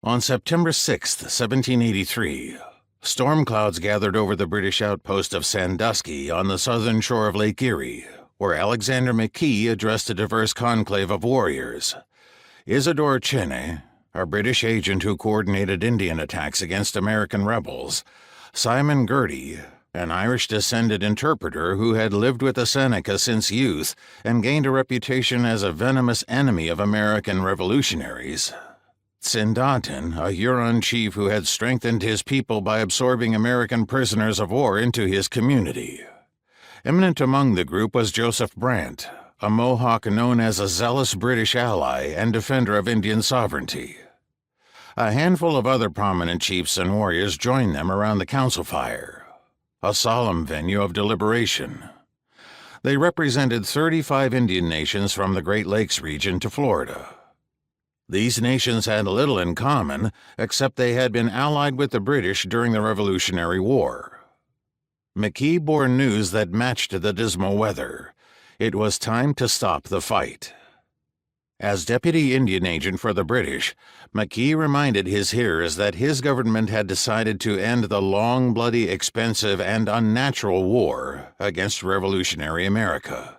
On September 6, 1783, storm clouds gathered over the British outpost of Sandusky on the southern shore of Lake Erie, where Alexander McKee addressed a diverse conclave of warriors. Isidore Cheney, a British agent who coordinated Indian attacks against American rebels, Simon Girty, an Irish-descended interpreter who had lived with the Seneca since youth and gained a reputation as a venomous enemy of American revolutionaries, Tsindatin, a Huron chief who had strengthened his people by absorbing American prisoners of war into his community. Eminent among the group was Joseph Brant, a Mohawk known as a zealous British ally and defender of Indian sovereignty. A handful of other prominent chiefs and warriors joined them around the council fire, a solemn venue of deliberation. They represented 35 Indian nations from the Great Lakes region to Florida. These nations had little in common, except they had been allied with the British during the Revolutionary War. McKee bore news that matched the dismal weather. It was time to stop the fight. As deputy Indian agent for the British, McKee reminded his hearers that his government had decided to end the long, bloody, expensive, and unnatural war against revolutionary America.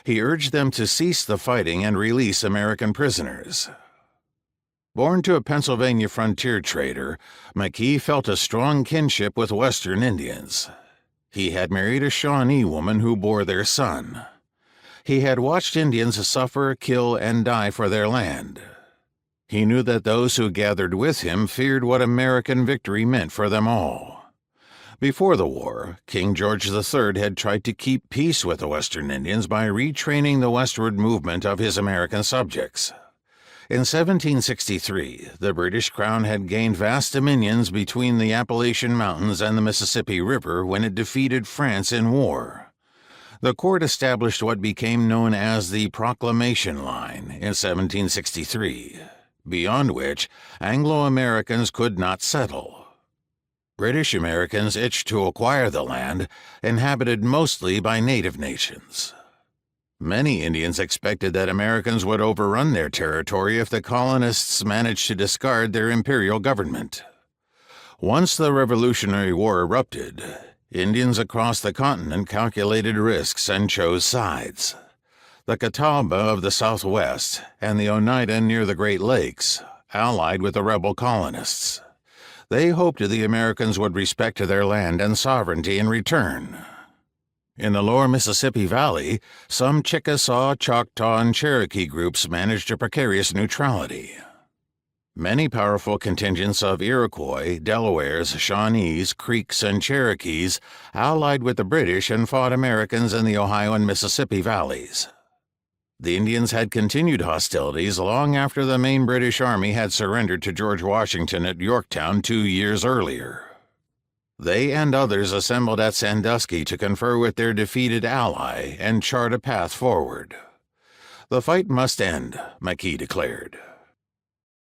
He urged them to cease the fighting and release American prisoners. Born to a Pennsylvania frontier trader, McKee felt a strong kinship with Western Indians. He had married a Shawnee woman who bore their son. He had watched Indians suffer, kill, and die for their land. He knew that those who gathered with him feared what American victory meant for them all. Before the war, King George III had tried to keep peace with the Western Indians by retraining the westward movement of his American subjects. In 1763, the British Crown had gained vast dominions between the Appalachian Mountains and the Mississippi River when it defeated France in war. The court established what became known as the Proclamation Line in 1763, beyond which Anglo-Americans could not settle. British Americans itched to acquire the land, inhabited mostly by native nations. Many Indians expected that Americans would overrun their territory if the colonists managed to discard their imperial government. Once the Revolutionary War erupted, Indians across the continent calculated risks and chose sides. The Catawba of the Southwest and the Oneida near the Great Lakes allied with the rebel colonists. They hoped the Americans would respect their land and sovereignty in return. In the lower Mississippi Valley, some Chickasaw, Choctaw, and Cherokee groups managed a precarious neutrality. Many powerful contingents of Iroquois, Delawares, Shawnees, Creeks, and Cherokees allied with the British and fought Americans in the Ohio and Mississippi valleys. The Indians had continued hostilities long after the main British army had surrendered to George Washington at Yorktown 2 years earlier. They and others assembled at Sandusky to confer with their defeated ally and chart a path forward. The fight must end, McKee declared.